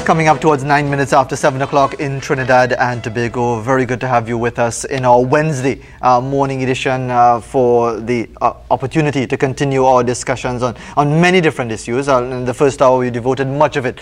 Coming up towards 9 minutes after 7 o'clock in Trinidad and Tobago. Very good to have you with us in our Wednesday morning edition for the opportunity to continue our discussions on many different issues. In the first hour, we devoted much of it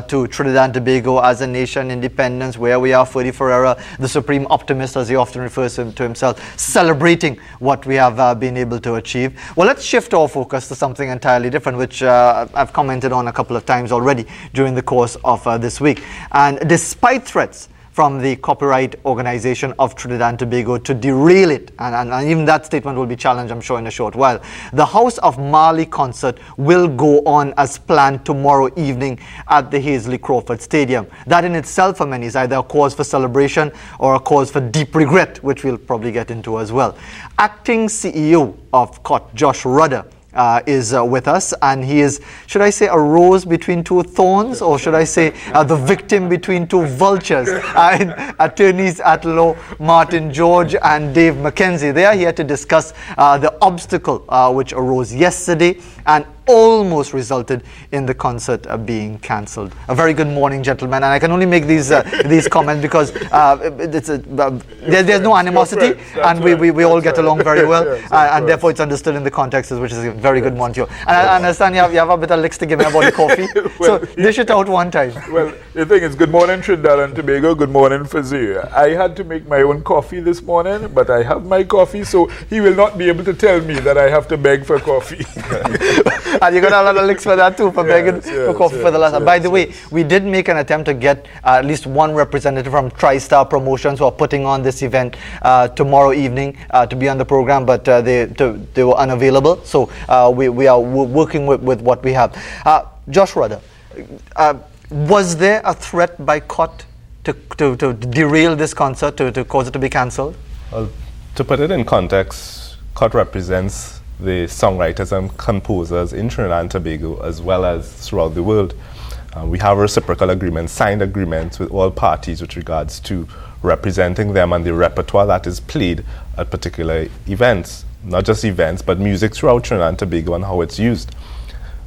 to Trinidad and Tobago as a nation, independence, where we are, Ferdy Ferreira, the supreme optimist, as he often refers to himself, celebrating what we have been able to achieve. Well, let's shift our focus to something entirely different, which I've commented on a couple of times already during the course of this week. And despite threats from the Copyright Organization of Trinidad and Tobago to derail it, and even that statement will be challenged, I'm sure, in a short while, the House of Marley concert will go on as planned tomorrow evening at the Hazley Crawford Stadium. That in itself for many is either a cause for celebration or a cause for deep regret, which we'll probably get into as well. Acting CEO of COT, Josh Rudder, is with us, and he is, should I say, a rose between two thorns, or should I say the victim between two vultures? Attorneys at law Martin George and Dave McKenzie, they are here to discuss the obstacle which arose yesterday and almost resulted in the concert being cancelled. A very good morning, gentlemen, and I can only make these comments because there's no animosity, and we all get along very well, and therefore it's understood in the context, which is a very good morning to you. And I understand you have a bit of licks to give me about the coffee, so dish it out one time. Well, the thing is, good morning Trinidad and Tobago, good morning Fazir. I had to make my own coffee this morning, but I have my coffee, so he will not be able to tell me that I have to beg for coffee. And you're going to have a lot of licks for that too, for begging for coffee for the last time. By the way, we did make an attempt to get at least one representative from TriStar Promotions, who are putting on this event tomorrow evening to be on the program, but they were unavailable. So we are working with what we have. Josh Rudder, was there a threat by COT to derail this concert, to cause it to be cancelled? Well, to put it in context, COT represents the songwriters and composers in Trinidad and Tobago as well as throughout the world. We have reciprocal agreements, signed agreements with all parties with regards to representing them and the repertoire that is played at particular events. Not just events, but music throughout Trinidad and Tobago and how it's used.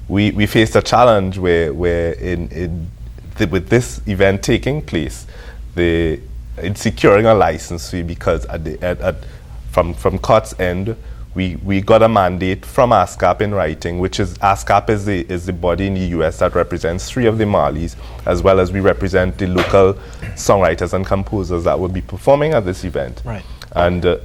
We faced a challenge where with this event taking place, in securing a license fee, because from COT's end, we got a mandate from ASCAP in writing, which is ASCAP is the body in the US that represents 3 of the Marleys, as well as we represent the local songwriters and composers that will be performing at this event. Right. And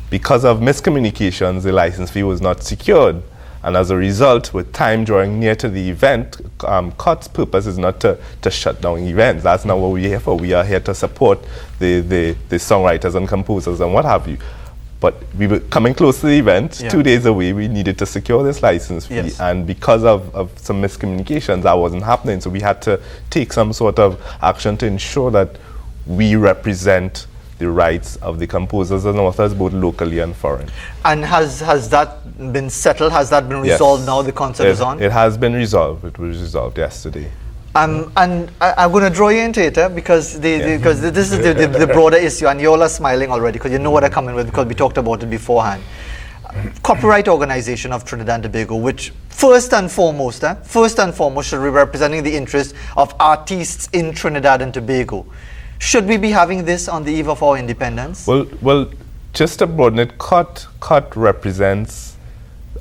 because of miscommunications, the license fee was not secured. And as a result, with time drawing near to the event, COT's purpose is not to shut down events. That's not what we're here for. We are here to support the songwriters and composers and what have you. But we were coming close to the event, 2 days away, we needed to secure this license fee. Yes. And because of some miscommunications, that wasn't happening. So we had to take some sort of action to ensure that we represent the rights of the composers and authors, both locally and foreign. And has that been settled? Has that been resolved now the concert is on? It has been resolved. It was resolved yesterday. And I'm going to draw you into it, because this is the broader issue, and you all are smiling already because you know what I'm coming with, because we talked about it beforehand. Copyright Organization of Trinidad and Tobago, which first and foremost should be representing the interests of artists in Trinidad and Tobago. Should we be having this on the eve of our independence? Well, just to broaden it, COT represents.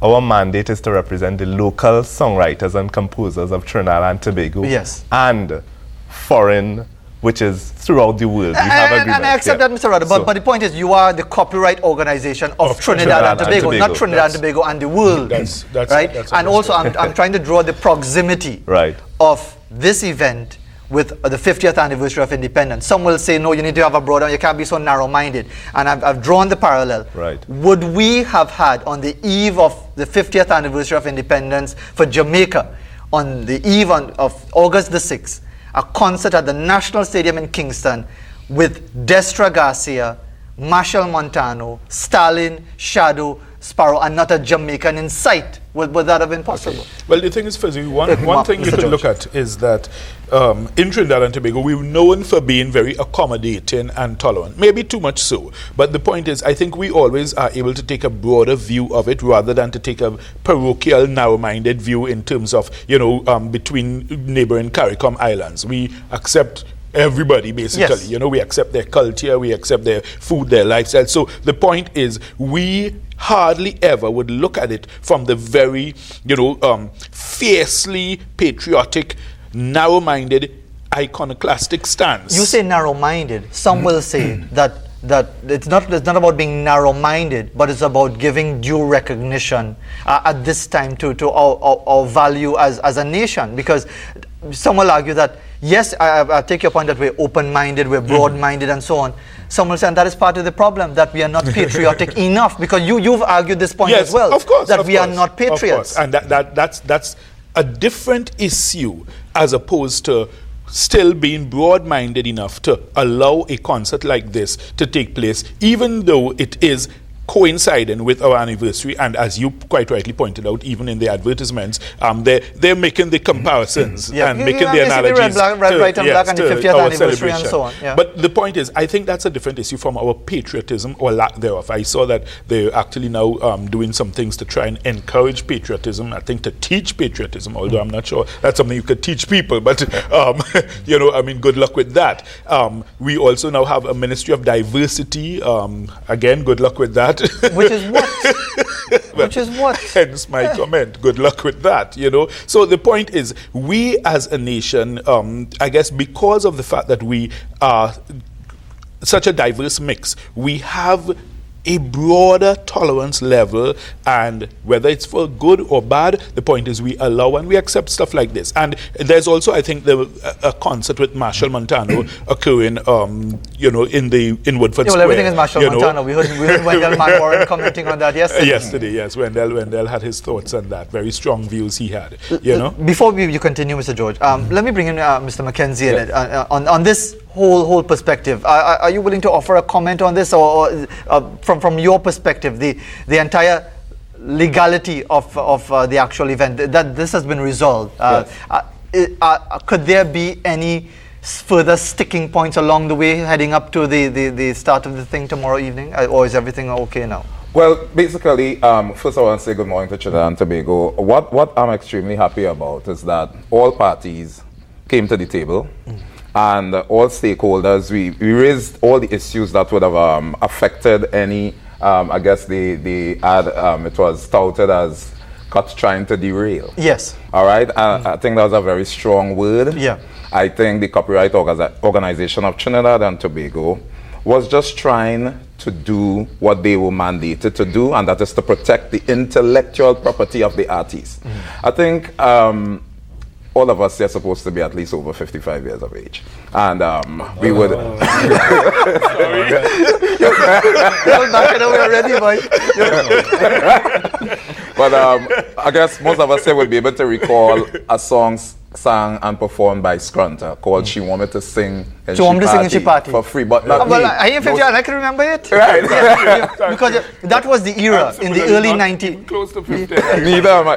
Our mandate is to represent the local songwriters and composers of Trinidad and Tobago. Yes. And foreign, which is throughout the world. We have agreements. And I accept that, Mr. Rudder, but the point is, you are the Copyright Organization of Trinidad and Tobago, not Trinidad and Tobago and the world. That's right? And also, understood. I'm trying to draw the proximity of this event with the 50th anniversary of independence. Some will say, no, you need to have a broader, you can't be so narrow-minded. And I've drawn the parallel. Right. Would we have had, on the eve of the 50th anniversary of independence for Jamaica, on the eve of August the 6th, a concert at the National Stadium in Kingston with Destra Garcia, Marshall Montano, Stalin, Shadow, Sparrow and not a Jamaican in sight? Would that have been possible? Okay. Well, the thing is, Fizzy, one thing you could look at is that in Trinidad and Tobago, we're known for being very accommodating and tolerant. Maybe too much so. But the point is, I think we always are able to take a broader view of it rather than to take a parochial, narrow-minded view in terms of, between neighboring CARICOM islands. We accept everybody, basically. Yes. We accept their culture, we accept their food, their lifestyle. So the point is, we hardly ever would look at it from the very, fiercely patriotic, narrow-minded, iconoclastic stance. You say narrow-minded. Some will say that it's not about being narrow-minded, but it's about giving due recognition at this time to our value as a nation. Because some will argue that, yes, I take your point that we're open-minded, we're broad-minded, and so on. Some will say, and that is part of the problem, that we are not patriotic enough, because you've argued this point as well, of course, that we are not patriots. And that's a different issue as opposed to still being broad-minded enough to allow a concert like this to take place, even though it is coinciding with our anniversary, and as you quite rightly pointed out, even in the advertisements, they're making the comparisons and making the analogies. Red, white, and black, and the 50th anniversary and so on. Yeah. But the point is, I think that's a different issue from our patriotism or lack thereof. I saw that they're actually now doing some things to try and encourage patriotism, I think to teach patriotism, although I'm not sure that's something you could teach people, but, good luck with that. We also now have a Ministry of Diversity. Again, good luck with that. Which is what? Which is what? Hence my comment. Good luck with that, So the point is, we as a nation, I guess because of the fact that we are such a diverse mix, we have a broader tolerance level, and whether it's for good or bad, the point is we allow and we accept stuff like this. And there's also, I think, a concert with Marshall Montano occurring, in Woodford Square. Everything is Marshall Montano. We heard Wendell Manwaring commenting on that yesterday. Yesterday, yes. Wendell had his thoughts on that. Very strong views he had, Before you continue, Mr. George, let me bring in Mr. Mackenzie in it, on this whole perspective. Are you willing to offer a comment on this, or from your perspective, the entire legality of the actual event, that this has been resolved? Could there be any further sticking points along the way heading up to the start of the thing tomorrow evening, or is everything okay now? Well, basically, first I want to say good morning to Trinidad and Tobago. What I'm extremely happy about is that all parties came to the table. And all stakeholders, we raised all the issues that would have affected any, I guess it was touted as cuts trying to derail. Yes. All right? I think that was a very strong word. Yeah. I think the Copyright Organization of Trinidad and Tobago was just trying to do what they were mandated to do, and that is to protect the intellectual property of the artists. I think all of us are supposed to be at least over 55 years of age. And we would... But I guess most of us here will be able to recall a song sang and performed by Scrunter called She Want Me to Sing in She Party for free. But I am 50 and I can remember it. Right. Because that was the era in the early 90s. Close to 50. Neither am I.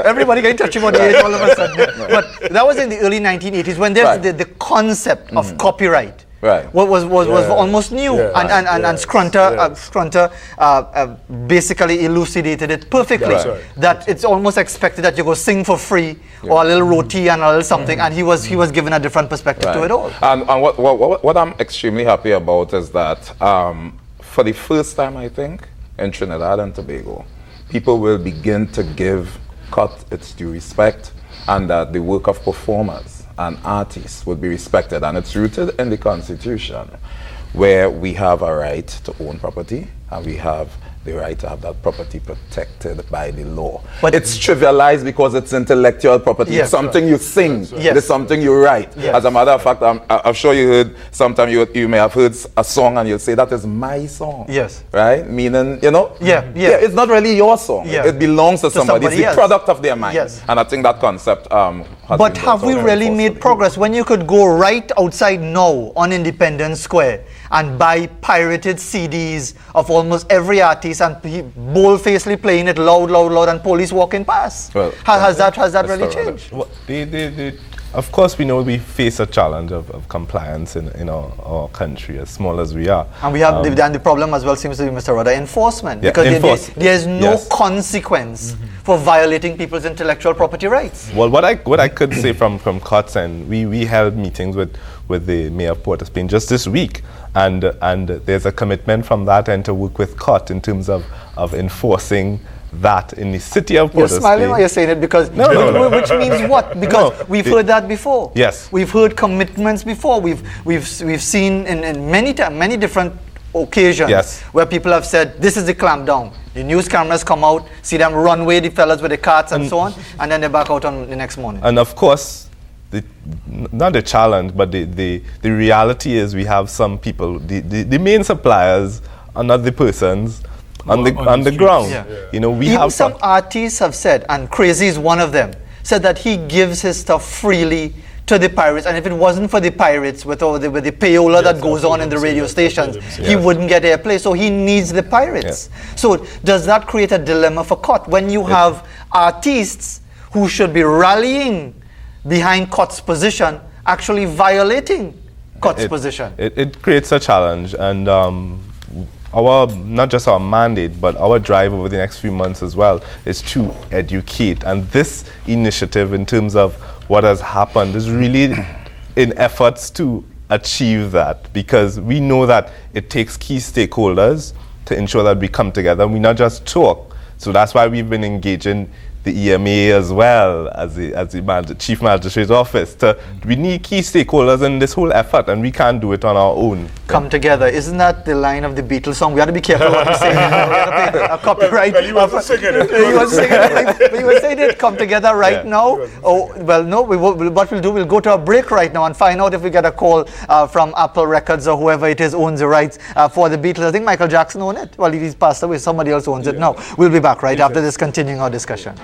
Everybody getting touchy about the age all of a sudden. But that was in the early 1980s when there's the concept of copyright. Right. Was almost new, and Scrunter basically elucidated it perfectly. Right. That it's almost expected that you go sing for free, or a little roti and a little something, and he was given a different perspective to it all. And what I'm extremely happy about is that for the first time, I think, in Trinidad and Tobago, people will begin to give cut its due respect, and that the work of performers and artists would be respected, and it's rooted in the Constitution, where we have a right to own property and we have the right to have that property protected by the law. But it's trivialized because it's intellectual property. Yes, it's something you sing. Yes. It's something you write. Yes. As a matter of fact, I'm sure you heard, sometime you may have heard a song and you'll say, that is my song. Yes. Right? Meaning, Yeah, it's not really your song. Yeah. It belongs to somebody. It's the else. product of their mind. Yes. And I think that concept has But been have we really made progress when you could go right outside now on Independence Square and buy pirated CDs of almost every artist and bold-facedly playing it loud, loud, loud, and police walking past. Well, has that really changed? Well, of course, we know we face a challenge of compliance in our country, as small as we are. And we have and the problem as well seems to be, Mr. Rudder, enforcement. Yeah, because there's no consequence for violating people's intellectual property rights. Well, what I could say from COTS, and we held meetings with the Mayor of Port-of-Spain just this week, and there's a commitment from that end to work with COT in terms of enforcing that in the city of Port-of-Spain. You're smiling or you're saying it because which means what? Because we've heard that before. Yes. We've heard commitments before. We've seen in many different occasions where people have said this is the clampdown. The news cameras come out, see them run away, the fellas with the carts and so on, and then they're back out on the next morning. And of course, not the challenge, but the reality is we have some people, the main suppliers are not the persons on the ground. Yeah. You know, we even have some artists have said, and Crazy is one of them, said that he gives his stuff freely to the pirates, and if it wasn't for the pirates with the payola that goes on in the radio stations, he wouldn't get airplay. So he needs the pirates. So does that create a dilemma for COT when you have artists who should be rallying behind COT's position actually violating COT's position? It creates a challenge, and not just our mandate, but our drive over the next few months as well is to educate. And this initiative, in terms of what has happened, is really in efforts to achieve that, because we know that it takes key stakeholders to ensure that we come together and we not just talk. So that's why we've been engaging the EMA as well as the Chief Magistrate's Office. We need key stakeholders in this whole effort, and we can't do it on our own. Come together. Isn't that the line of the Beatles song? We have to be careful what we say. We have to pay a copyright. Well, he wasn't singing it. He was singing it. But you were saying it, come together right now. Oh, well, no. What we'll do, we'll go to a break right now and find out if we get a call from Apple Records or whoever it is owns the rights for the Beatles. I think Michael Jackson owns it. Well, he's passed away. Somebody else owns it now. We'll be back right after this, continuing our discussion.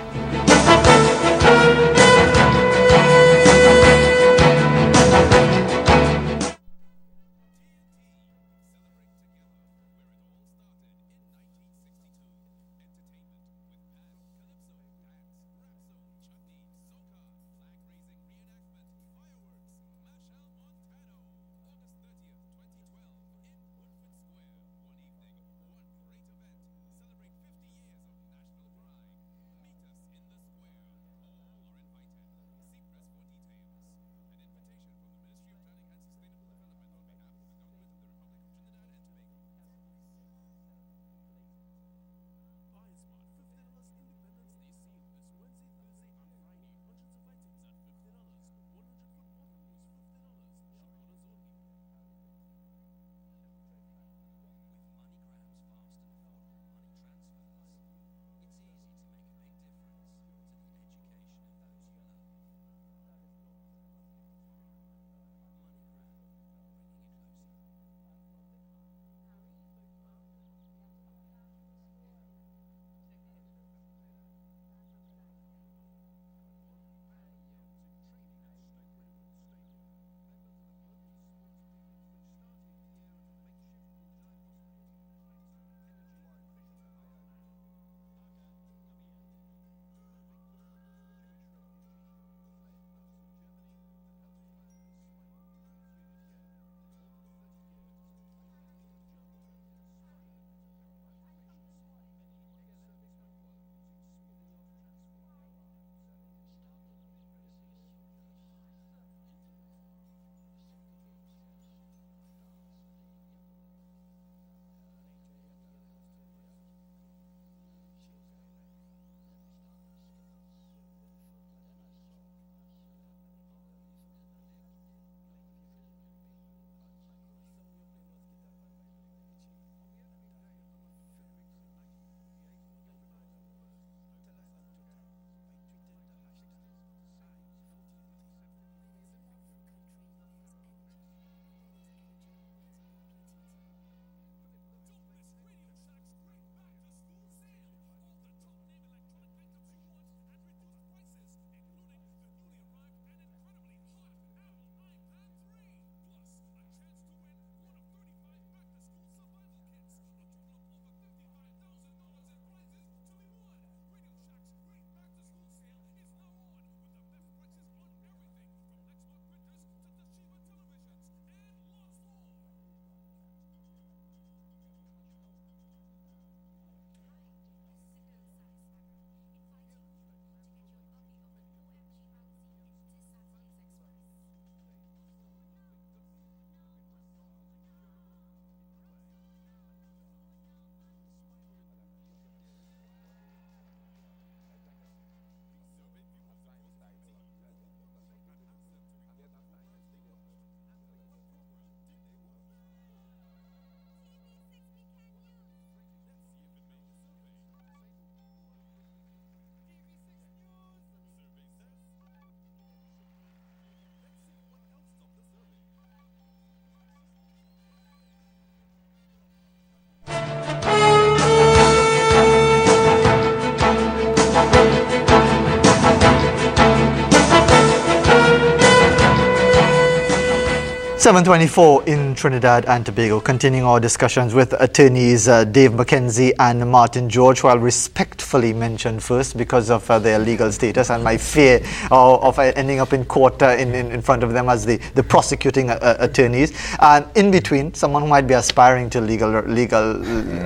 7:24 in Trinidad and Tobago. Continuing our discussions with attorneys Dave McKenzie and Martin George, who I'll respectfully mention first because of their legal status and my fear of ending up in court in front of them as the prosecuting attorneys. And in between, someone who might be aspiring to legal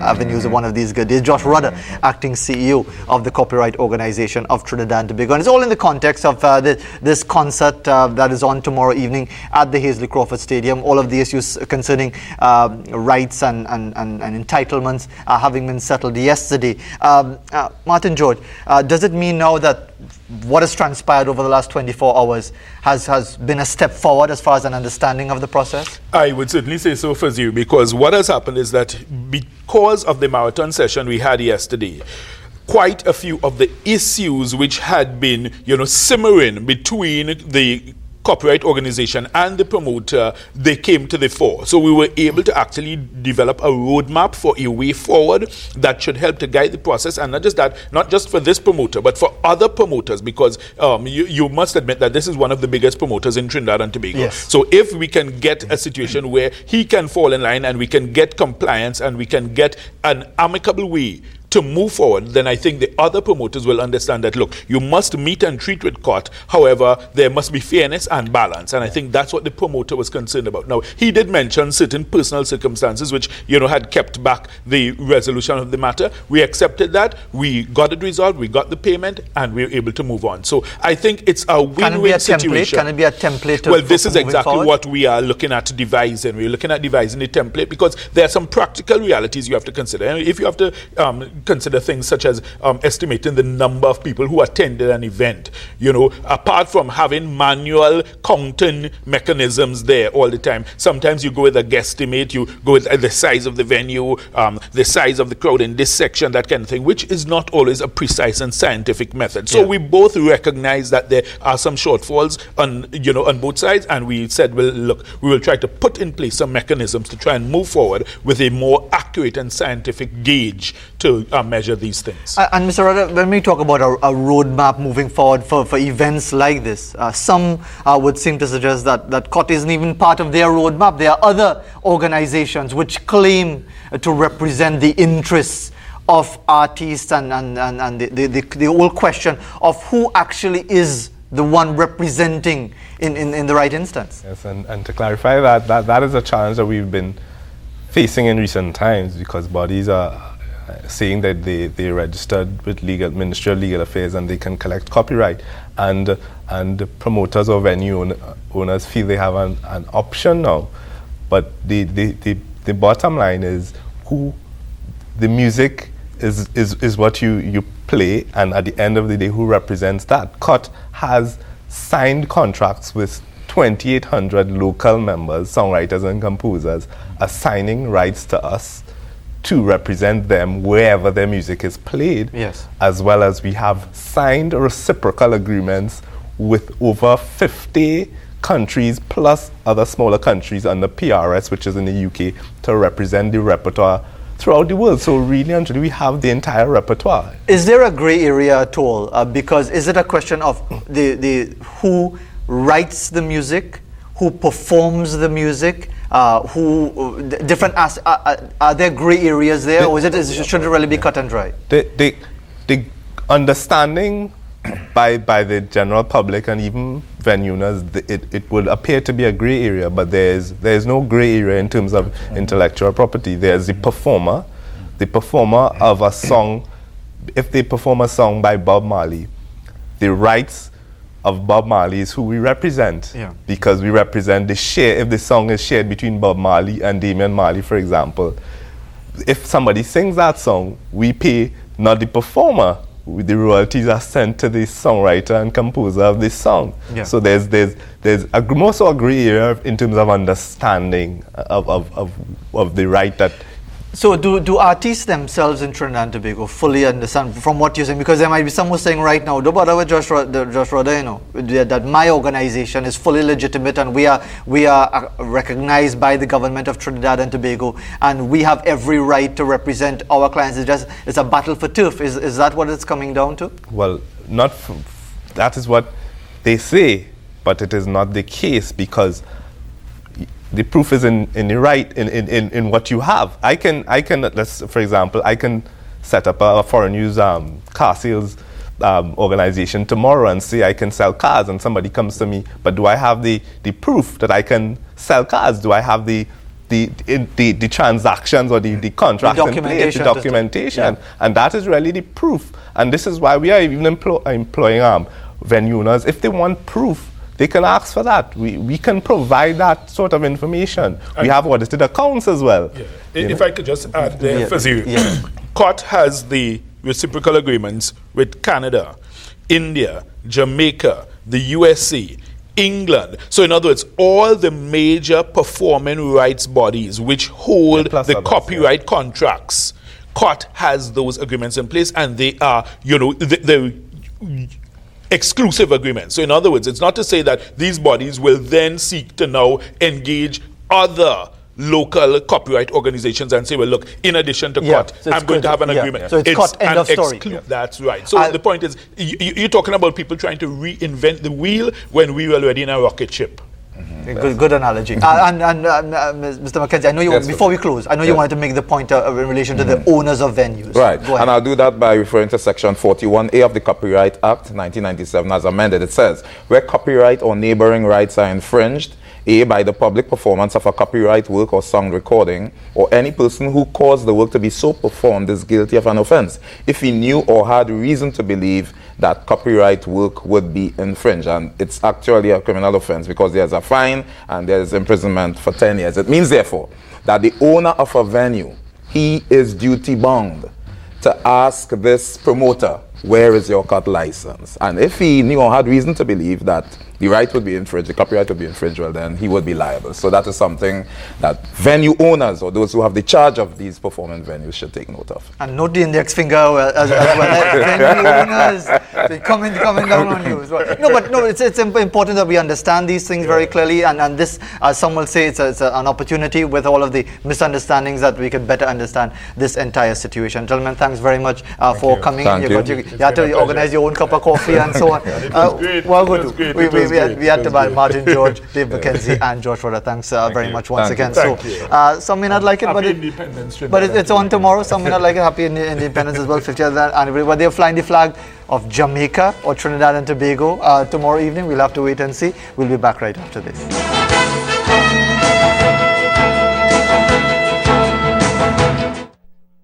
avenues of one of these good days, Josh Rudder, acting CEO of the Copyright Organization of Trinidad and Tobago. And it's all in the context of this concert that is on tomorrow evening at the Hazley Crawford Stadium. All of the issues concerning rights and entitlements having been settled yesterday. Martin George, does it mean now that what has transpired over the last 24 hours has been a step forward as far as an understanding of the process? I would certainly say so, Fazil, because what has happened is that because of the marathon session we had yesterday, quite a few of the issues which had been, simmering between the Copyright Organization and the promoter, they came to the fore. So we were able to actually develop a roadmap for a way forward that should help to guide the process, and not just that, not just for this promoter, but for other promoters, because you must admit that this is one of the biggest promoters in Trinidad and Tobago. Yes. So if we can get a situation where he can fall in line and we can get compliance and we can get an amicable way to move forward, then I think the other promoters will understand that, look, you must meet and treat with court. However, there must be fairness and balance. And I think that's what the promoter was concerned about. Now, he did mention certain personal circumstances which, had kept back the resolution of the matter. We accepted that. We got it resolved. We got the payment and we were able to move on. So I think it's a win-win situation. Can it be a template? Well, this is exactly forward? what we are looking at devising. We're looking at devising a template because there are some practical realities you have to consider. And if you have to consider things such as estimating the number of people who attended an event, apart from having manual counting mechanisms there all the time, sometimes you go with a guesstimate, you go with the size of the venue, the size of the crowd in this section, that kind of thing, which is not always a precise and scientific method. So we both recognize that there are some shortfalls on both sides, and we said, well, look, we will try to put in place some mechanisms to try and move forward with a more accurate and scientific gauge to measure these things. And Mr. Rudder, when we talk about a roadmap moving forward for events like this, some would seem to suggest that COT isn't even part of their roadmap. There are other organizations which claim to represent the interests of artists and the whole question of who actually is the one representing in the right instance. Yes, and to clarify that is a challenge that we've been facing in recent times, because bodies are saying that they registered with Ministry of Legal Affairs and they can collect copyright, and promoters or venue owners feel they have an option now. But the bottom line is who the music is what you play, and at the end of the day, who represents that. COT has signed contracts with 2,800 local members, songwriters and composers, assigning rights to us to represent them wherever their music is played. Yes. As well as we have signed reciprocal agreements with over 50 countries plus other smaller countries under PRS, which is in the UK, to represent the repertoire throughout the world. So really and truly, we have the entire repertoire. Is there a gray area at all? Because is it a question of the who writes the music, who performs the music, different are there gray areas there, or should it really be cut and dry? The understanding by the general public and even venue owners, it would appear to be a gray area, but there's no gray area in terms of intellectual property. There's the performer of a song. If they perform a song by Bob Marley, the rights of Bob Marley is who we represent, because we represent the share. If the song is shared between Bob Marley and Damian Marley, for example, if somebody sings that song, we pay not the performer. The royalties are sent to the songwriter and composer of this song. Yeah. So there's more so a gray area in terms of understanding of the right that. So do artists themselves in Trinidad and Tobago fully understand from what you're saying? Because there might be someone saying right now, don't bother with Josh Rudder, that my organization is fully legitimate and we are recognized by the government of Trinidad and Tobago, and we have every right to represent our clients. It's a battle for turf. Is that what it's coming down to? Well, that is what they say, but it is not the case, because the proof is in in what you have. I can let's, for example, I can set up a foreign use car sales organization tomorrow and say I can sell cars, and somebody comes to me, but do I have the proof that I can sell cars? Do I have the transactions or the contracts in place, the documentation? And that is really the proof. And this is why we are even employing venue owners. If they want proof, they can ask for that. We can provide that sort of information. We have audited accounts as well. If I could just add there, COT has the reciprocal agreements with Canada, India, Jamaica, the USA, England. So in other words, all the major performing rights bodies which hold the copyright contracts, COT has those agreements in place, and they are, the exclusive agreements. So in other words, it's not to say that these bodies will then seek to now engage other local copyright organizations and say, well, look, in addition to COT, so I'm going to have an agreement. So it's COT, end of story. That's right. So the point is, you're talking about people trying to reinvent the wheel when we were already in a rocket ship. Good analogy. And Mr. Mackenzie, I know you, before we close, I know you wanted to make the point in relation to the owners of venues. Right, and I'll do that by referring to Section 41A of the Copyright Act 1997 as amended. It says, where copyright or neighboring rights are infringed, A, by the public performance of a copyright work or sound recording, or any person who caused the work to be so performed is guilty of an offense, if he knew or had reason to believe that copyright work would be infringed. And it's actually a criminal offense because there's a fine and there's imprisonment for 10 years. It means, therefore, that the owner of a venue, he is duty bound to ask this promoter, where is your COT license? And if he knew or had reason to believe that the right would be infringed, the copyright would be infringed, well, then he would be liable. So that is something that venue owners or those who have the charge of these performing venues should take note of. And note the index finger as well. Venue owners, they coming down on you as well. No, it's important that we understand these things very clearly, and this, as some will say, it's an opportunity with all of the misunderstandings that we can better understand this entire situation. Gentlemen, thanks very much for coming. You had to organize your own cup of coffee and so on. Well, good. We had to buy Martin George, Dave Mackenzie, and George Roda. Thanks very much once again. So, some may not like it, but it's on tomorrow. Some may not like it. Happy Independence as well, 50th anniversary. But they're flying the flag of Jamaica or Trinidad and Tobago tomorrow evening. We'll have to wait and see. We'll be back right after this.